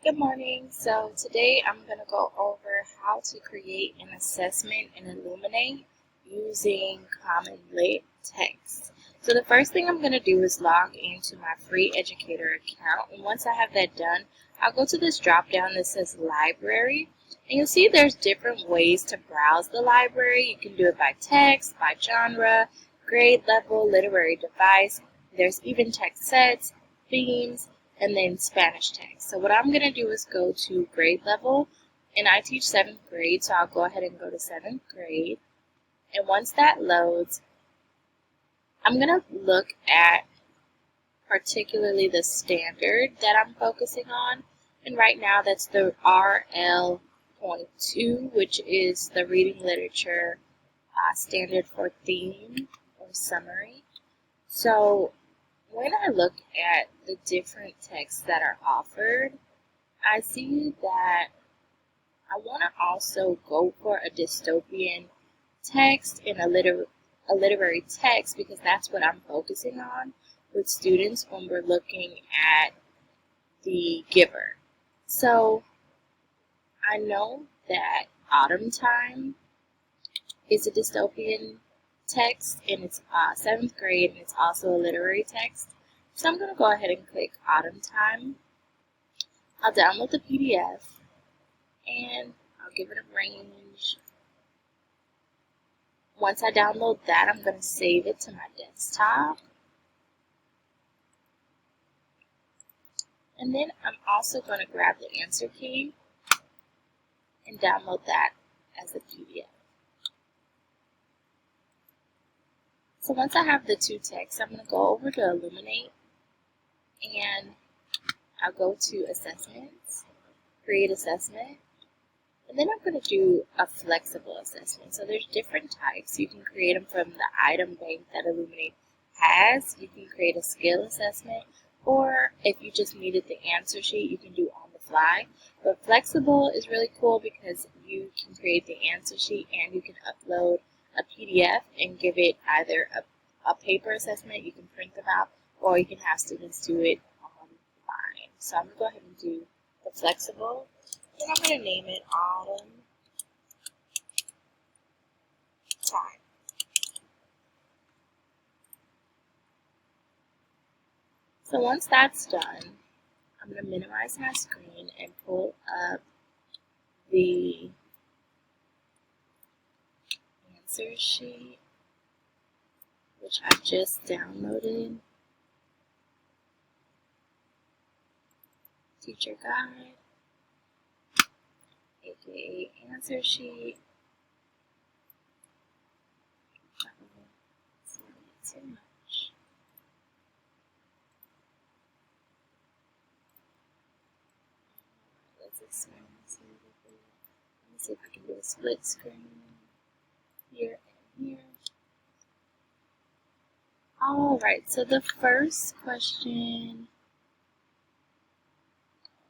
Good morning. So today I'm going to go over how to create an assessment in Illuminate using Commonlit text. So the first thing I'm going to do is log into my free educator account, and once I have that done, I'll go to this drop down that says library, and you'll see there's different ways to browse the library. You can do it by text, by genre, grade level, literary device. There's even text sets, themes, and then Spanish text. So what I'm going to do is go to grade level, and I teach 7th grade, so I'll go ahead and go to 7th grade. And once that loads, I'm going to look at particularly the standard that I'm focusing on. And right now that's the RL.2, which is the reading literature standard for theme or summary. So when I look at the different texts that are offered, I see that I want to also go for a dystopian text and a literary text because that's what I'm focusing on with students when we're looking at the giver. So I know that Autumn Time is a dystopian text, and it's 7th grade, and it's also a literary text. So I'm going to go ahead and click Autumn Time. I'll download the PDF, and I'll give it a range. Once I download that, I'm going to save it to my desktop. And then I'm also going to grab the answer key and download that as a PDF. So once I have the two texts, I'm going to go over to Illuminate, and I'll go to Assessments, Create Assessment, and then I'm going to do a flexible assessment. So there's different types. You can create them from the item bank that Illuminate has. You can create a skill assessment, or if you just needed the answer sheet, you can do on the fly. But flexible is really cool because you can create the answer sheet and you can upload a PDF and give it either a paper assessment, you can print them out, or you can have students do it online. So I'm going to go ahead and do the flexible, and I'm going to name it Autumn Time. So once that's done, I'm going to minimize my screen and pull up the answer sheet, which I just downloaded. Teacher guide, aka answer sheet. It's not too much. Let's expand this a little bit. Let me see if I can do a split screen here and here. Alright, so the first question,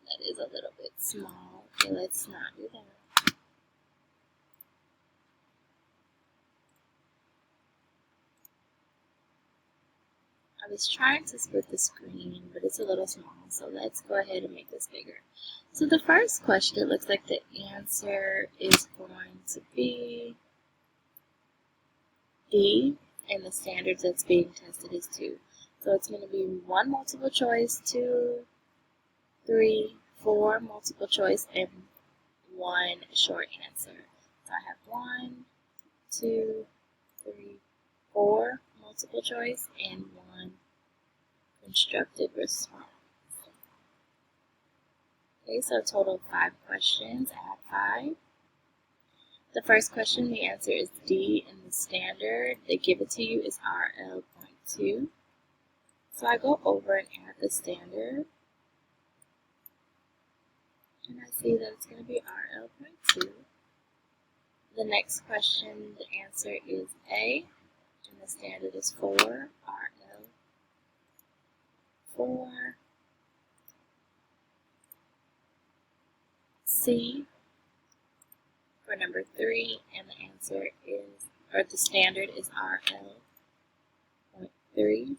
that is a little bit small. Okay, let's not do that. I was trying to split the screen, but it's a little small, so let's go ahead and make this bigger. So the first question, it looks like the answer is going to be D, and the standards that's being tested is 2. So it's going to be 1 multiple choice, 2, 3, 4 multiple choice, and 1 short answer. So I have 1, 2, 3, 4 multiple choice, and 1 constructed response. Okay, so a total of 5 questions. I have 5. The first question, the answer is D, and the standard they give it to you is RL.2. So I go over and add the standard, and I see that it's going to be RL.2. The next question, the answer is A, and the standard is 4, RL4. C for number 3, and the answer is, or the standard is RL.3.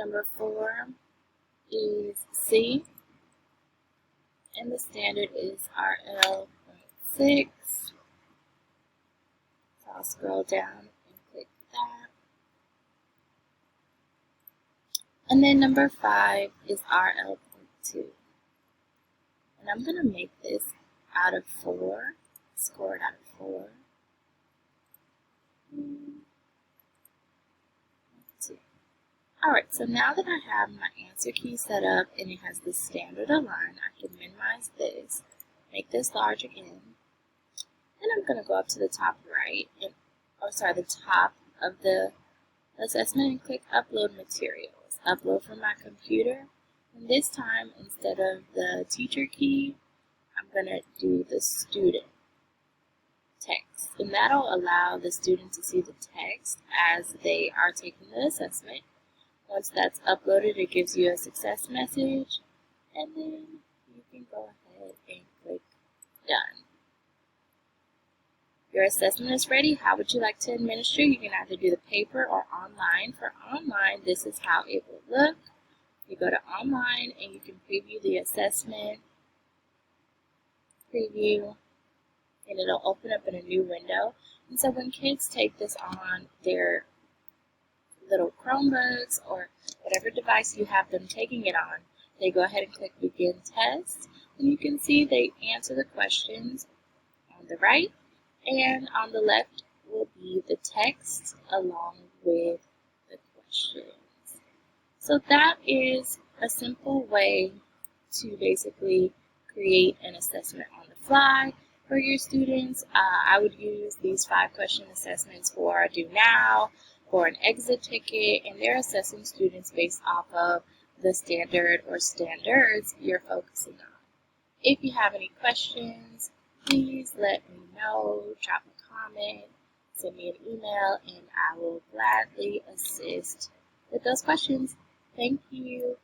Number 4 is C, and the standard is RL.6. So I'll scroll down and click that. And then number 5 is RL.2. And I'm going to make this out of 4, score it out of 4. 2. Alright, so now that I have my answer key set up and it has the standard aligned, I can minimize this, make this large again, and I'm going to go up to the top right, the top of the assessment and click Upload Materials. Upload from my computer, and this time instead of the teacher key, I'm going to do the student text, and that'll allow the student to see the text as they are taking the assessment. Once that's uploaded, it gives you a success message, and then you can go ahead and click Done. Your assessment is ready. How would you like to administer? You can either do the paper or online. For online, this is how it will look. You go to online and you can preview the assessment, preview, and it'll open up in a new window. And so when kids take this on their little Chromebooks or whatever device you have them taking it on, they go ahead and click Begin Test, and you can see they answer the questions on the right, and on the left will be the text along with the questions. So that is a simple way to basically create an assessment on the fly for your students. I would use these 5-question assessments for a Do Now, for an exit ticket, and they're assessing students based off of the standard or standards you're focusing on. If you have any questions, please let me know, drop a comment, send me an email, and I will gladly assist with those questions. Thank you.